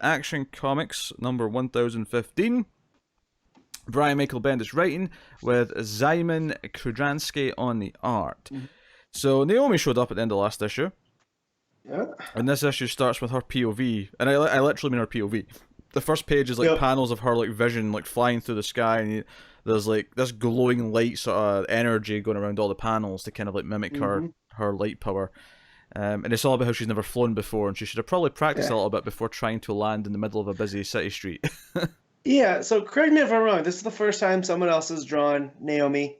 Action Comics number 1015. Brian Michael Bendis writing with Simon Krudransky on the art. Mhm. So Naomi showed up at the end of last issue, Yeah. and this issue starts with her POV, and I literally mean her POV. The first page is like Yep. panels of her like vision like flying through the sky, and there's like this glowing light sort of energy going around all the panels to kind of like mimic her light power. And it's all about how she's never flown before, and she should have probably practiced Yeah. a little bit before trying to land in the middle of a busy city street. Yeah. So correct me if I'm wrong. This is the first time someone else has drawn Naomi,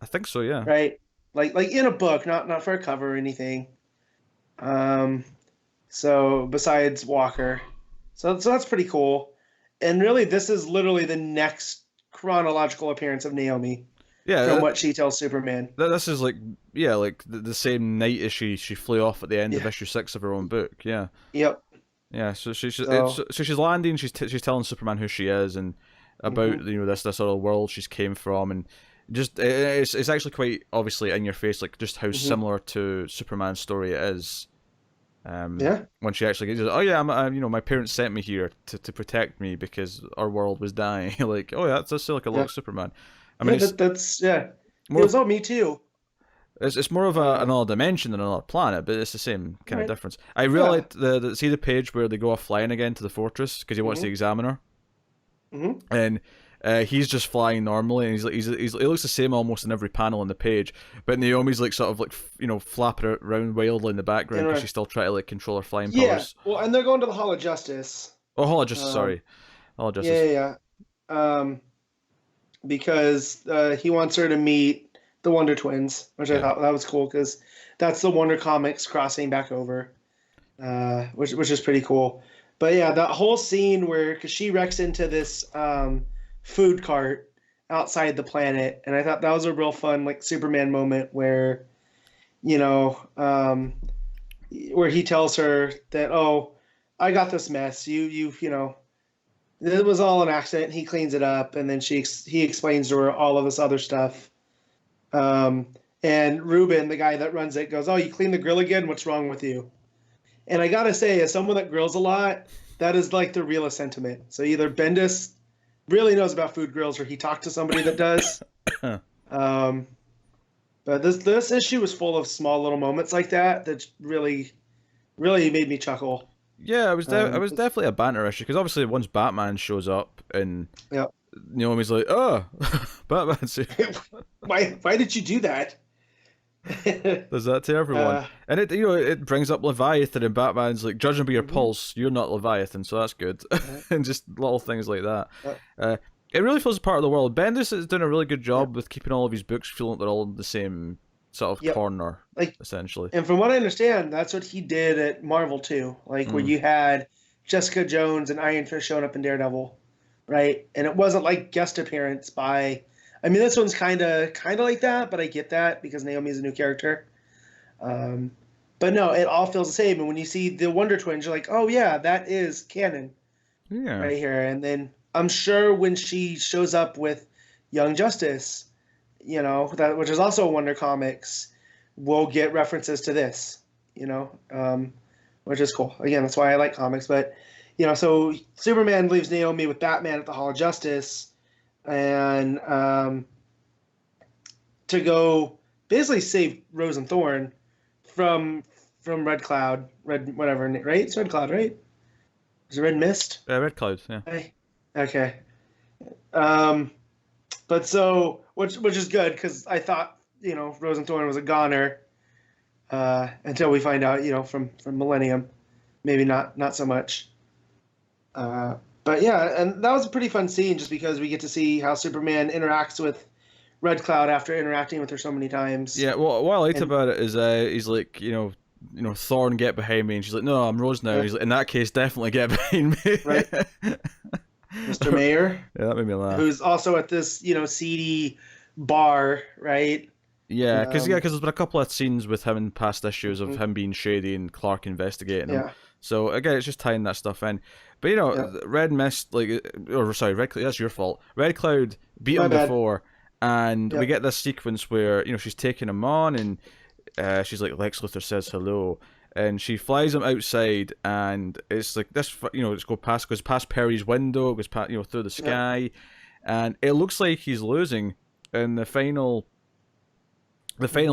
I think so, yeah. right? Like in a book, not for a cover or anything. Um, so besides Walker, so that's pretty cool. And really, this is literally the next chronological appearance of Naomi Yeah, from what she tells Superman. this is like, yeah, like the same night as she flew off at the end of Yeah. issue 6 of her own book. Yeah, Yep. yeah. So So- so she's landing. She's telling Superman who she is and about this other world she's came from, and just it's actually quite obviously in your face, like just how similar to Superman's story it is. Yeah. When she actually gets, oh yeah, my parents sent me here to protect me because our world was dying. Like, oh yeah, that's like a lot of Superman. I mean, Yeah, that's yeah. more It was all me too. it's more of another dimension than another planet, but it's the same kind of Right. difference. I really liked see the page where they go off flying again to the fortress because he wants to examine her, and he's just flying normally, and he looks the same almost in every panel on the page, but Naomi's like sort of like flapping around wildly in the background because she's still trying to like control her flying Yeah. powers. Well, and they're going to the Hall of Justice. Oh, Hologist, sorry, Hologist. Yeah. Because he wants her to meet the Wonder Twins, which I thought that was cool because that's the Wonder Comics crossing back over, which is pretty cool. But yeah, that whole scene where because she wrecks into this food cart outside the planet, and I thought that was a real fun like Superman moment where, where he tells her that, oh, I got this mess. You it was all an accident. He cleans it up, and then he explains to her all of this other stuff. And Ruben, the guy that runs it, goes, "Oh, you cleaned the grill again? What's wrong with you?" And I gotta say, as someone that grills a lot, that is like the realest sentiment. So either Bendis really knows about food grills, or he talked to somebody that does. But this issue was full of small little moments like that really, really made me chuckle. Yeah, it was definitely a banter issue because obviously once Batman shows up and Naomi's like, oh, Batman, why did you do that? does that to everyone, and it brings up Leviathan, and Batman's like, judging by your pulse, you're not Leviathan, so that's good, and just little things like that. It really feels part of the world. Bendis is doing a really good job with keeping all of his books feeling like they're all in the same sort of corner, essentially. And from what I understand, that's what he did at Marvel too. Like where you had Jessica Jones and Iron Fist showing up in Daredevil, right? And it wasn't like guest appearance by. I mean, this one's kind of like that, but I get that because Naomi's a new character. But no, it all feels the same. And when you see the Wonder Twins, you're like, oh yeah, that is canon, right here. And then I'm sure when she shows up with Young Justice, which is also Wonder Comics, we'll get references to this, which is cool. Again, that's why I like comics. But, so Superman leaves Naomi with Batman at the Hall of Justice, and to go basically save Rose and Thorn from Red Cloud, whatever, right? It's Red Cloud, right? Is it Red Mist? Red Cloud, yeah. Okay. But so, which is good because I thought, Rose and Thorn was a goner until we find out, from Millennium, maybe not so much. But yeah, and that was a pretty fun scene just because we get to see how Superman interacts with Red Cloud after interacting with her so many times. Yeah, well, what I liked about it is he's like, Thorn, get behind me, and she's like, no, I'm Rose now. He's like, in that case, definitely get behind me. Right. Mr. Mayor. Yeah, that made me laugh. Who's also at this, seedy bar, right? Yeah, because there's been a couple of scenes with him in past issues of him being shady and Clark investigating him. So again, it's just tying that stuff in. But Red Mist, Red Cloud, that's your fault. Red Cloud beat him before, and we get this sequence where she's taking him on, and she's like, Lex Luthor says hello, and she flies him outside, and it's like this, it's goes past Perry's window, goes past, through the sky, and it looks like he's losing in the final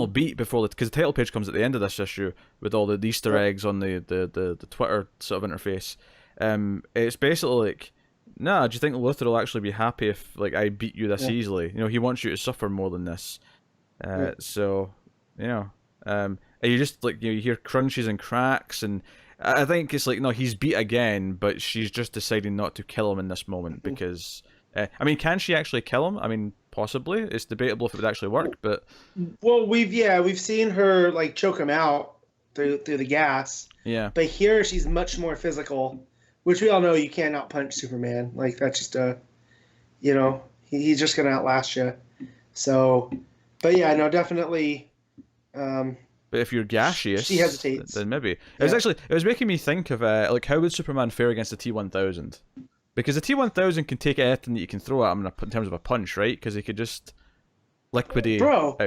beat before because the title page comes at the end of this issue with all the Easter eggs on the Twitter sort of interface. It's basically like, nah, do you think Luther will actually be happy if like I beat you this easily? He wants you to suffer more than this. So, and you just like you hear crunches and cracks, and I think it's like, no, he's beat again, but she's just deciding not to kill him in this moment because, I mean, can she actually kill him? I mean, possibly. It's debatable if it would actually work, but well, we've seen her like choke him out through the gas. Yeah. But here she's much more physical, which we all know you can't outpunch Superman. Like that's just he's just gonna outlast you. So, but yeah, no, definitely. But if you're gaseous, she hesitates. Then maybe it was making me think of like how would Superman fare against the T-1000? Because the T-1000 can take anything that you can throw at him in terms of a punch, right? Because he could just liquidate out.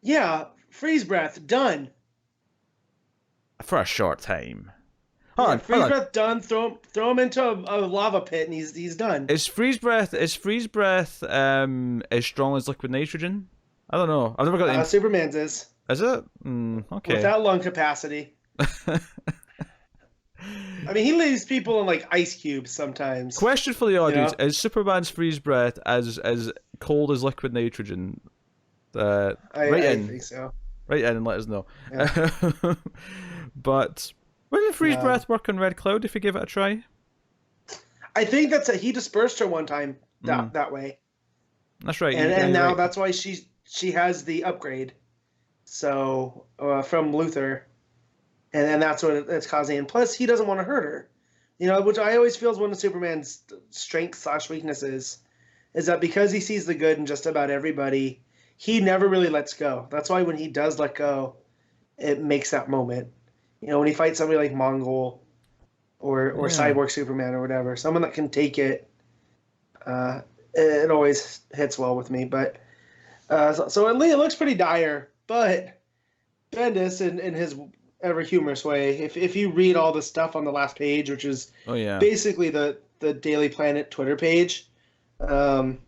Yeah, freeze breath done. For a short time. Freeze breath done. Throw him into a lava pit, and he's done. Is freeze breath as strong as liquid nitrogen? I don't know. I've never got Superman's is. Is it? Okay. Without lung capacity. I mean, he leaves people in like ice cubes sometimes. Question for the audience: is Superman's freeze breath as cold as liquid nitrogen? I think so. Write in and let us know. Yeah. But wouldn't freeze breath work on Red Cloud if you give it a try? I think he dispersed her one time that way. That's right. And now that's why she has the upgrade. So from Luthor, and then that's what it's causing. And plus, he doesn't want to hurt her. Which I always feel is one of Superman's strengths/weaknesses, is that because he sees the good in just about everybody, he never really lets go. That's why when he does let go, it makes that moment. When he fights somebody like Mongol or Cyborg Superman or whatever, someone that can take it, it always hits well with me. But so it looks pretty dire. But Bendis, in his ever humorous way, if you read all the stuff on the last page, which is basically the Daily Planet Twitter page, like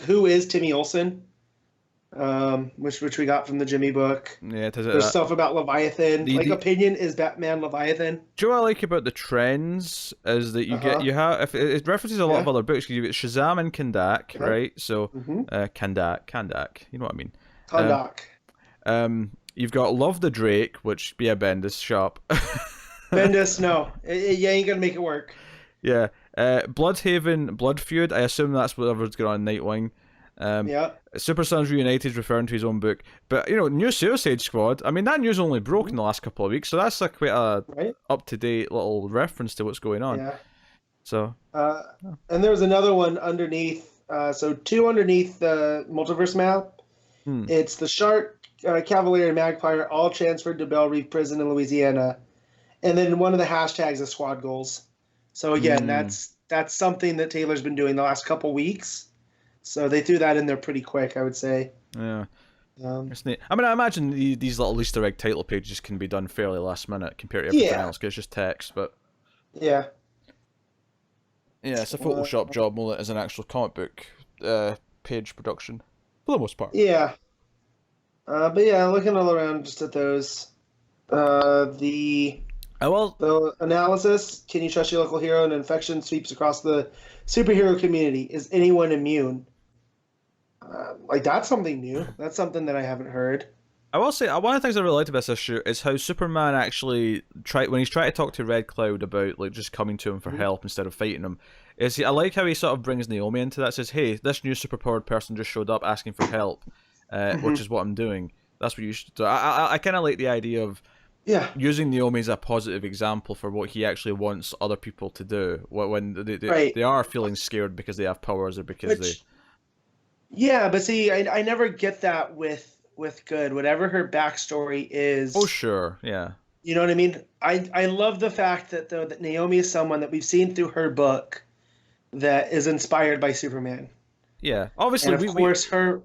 who is Timmy Olsen, which we got from the Jimmy book. Yeah, there's stuff about Leviathan. Opinion is Batman Leviathan. Do you know what I like about the trends is that you have if it references a lot of other books. You've got Shazam and Kandak, right? So Kandak, you know what I mean. Kandak. You've got Love the Drake, which Bendis shop. Bendis, no, you ain't gonna make it work. Yeah. Bloodhaven, Blood Feud. I assume that's whatever's going on in Nightwing. Super Sons Reunited is referring to his own book, but new Suicide Squad. I mean, that news only broke in the last couple of weeks, so that's quite a up to date little reference to what's going on. Yeah. So. And there was another one underneath. So two underneath the multiverse map. It's the Shark, Cavalier, and Magpie all transferred to Belle Reef Prison in Louisiana, and then one of the hashtags is Squad Goals. So again, that's something that Taylor's been doing the last couple weeks. So they threw that in there pretty quick, I would say. Yeah. It's neat. I mean, I imagine these little Easter egg title pages can be done fairly last minute compared to everything else, because it's just text. But yeah, it's a Photoshop job more than it is an actual comic book page production. For the most part. Yeah. But yeah, looking all around just at those. The analysis, can you trust your local hero? An infection sweeps across the superhero community. Is anyone immune? That's something new. That's something that I haven't heard. I will say, one of the things I really liked about this issue is how Superman actually when he's trying to talk to Red Cloud about just coming to him for help instead of fighting him. I like how he sort of brings Naomi into that. Says, "Hey, this new superpowered person just showed up asking for help, which is what I'm doing. That's what you should do." I kind of like the idea of using Naomi as a positive example for what he actually wants other people to do when they are feeling scared because they have powers or because they. Yeah, but see, I never get that with Good. Whatever her backstory is. Oh sure, yeah. You know what I mean? I love the fact that Naomi is someone that we've seen through her book that is inspired by Superman. Yeah, obviously. And of course, her,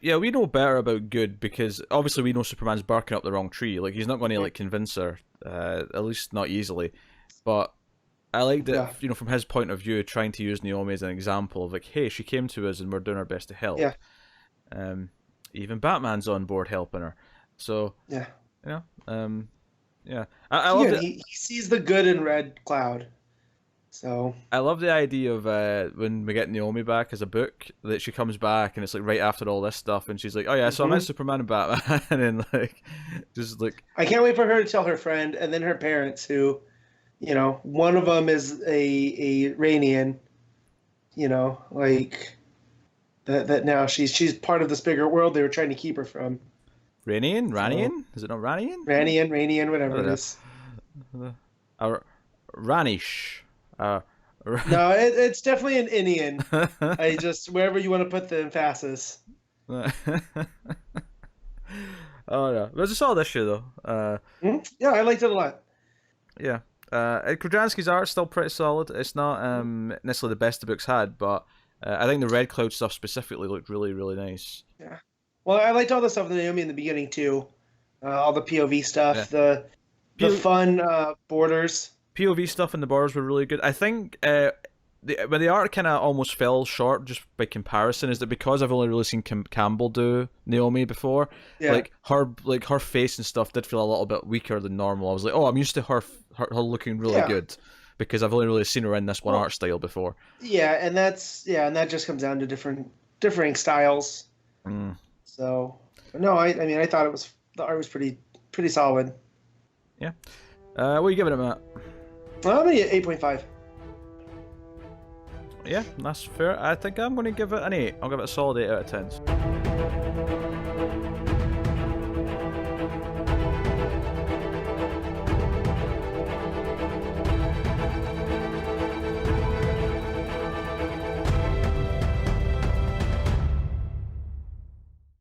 Yeah, we know better about good because obviously we know Superman's barking up the wrong tree. Like he's not going to like convince her, at least not easily. But I like that, you know, from his point of view, trying to use Naomi as an example of like, hey, she came to us and we're doing our best to help. Yeah. Even Batman's on board helping her. So yeah, yeah, yeah. I love it. He sees the good in Red Cloud. So I love the idea of when we get Naomi back as a book, that she comes back and it's like right after all this stuff, and she's like, "Oh yeah, so I met Superman and Batman," and like, just like. I can't wait for her to tell her friend and then her parents, who, you know, one of them is a Rainian, you know, like that now she's part of this bigger world they were trying to keep her from. Rainian? Ranian? Is it not Ranian? Ranian, whatever it is. Ranish. No, it's definitely an Indian. I just wherever you want to put the emphasis. Oh no, it was a solid issue though. Yeah, I liked it a lot. Yeah, Krasinski's art's still pretty solid. It's not necessarily the best the book's had, but I think the Red Cloud stuff specifically looked really, really nice. Yeah. Well, I liked all the stuff with Naomi in the beginning too. All the POV stuff, the fun borders. POV stuff in the borders were really good. I think where the art kind of almost fell short just by comparison is that because I've only really seen Campbell do Naomi before, like her face and stuff did feel a little bit weaker than normal. I was like, oh, I'm used to her looking really good because I've only really seen her in this one art style before. Yeah, and that just comes down to differing styles. So no, I mean I thought the art was pretty solid. Yeah. What are you giving it, Matt? Well, I'm gonna get 8.5. Yeah, that's fair. I think I'm going to give it an 8. I'll give it a solid 8 out of 10. So